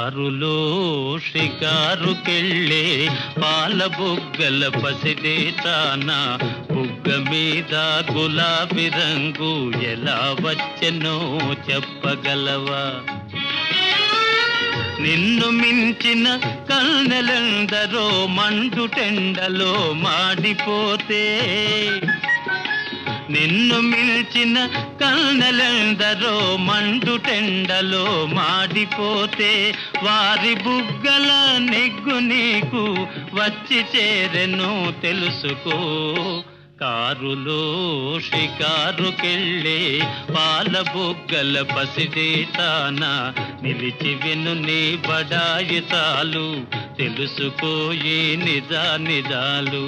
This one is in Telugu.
కారులో షికారుకెళ్ళే పాల బుగ్గల పసిడే తానా బుగ్గ మీద గులాబీ రంగు ఎలా వచ్చెనో చెప్పగలవా? నిన్ను మించిన కన్నెలందరో మండుటెండలో మాడిపోతే, నిన్ను మిల్చిన కన్నెలందరో మండుటెండలో మాడిపోతే, వారి బుగ్గల నెగ్గు నీకు వచ్చి చేరెను తెలుసుకో. కారులో షికారుకెళ్ళే పాల బుగ్గల పసిడి తానా నిలిచి విను నీ బడాయి చాలు తెలుసుకోయి నిజాలు.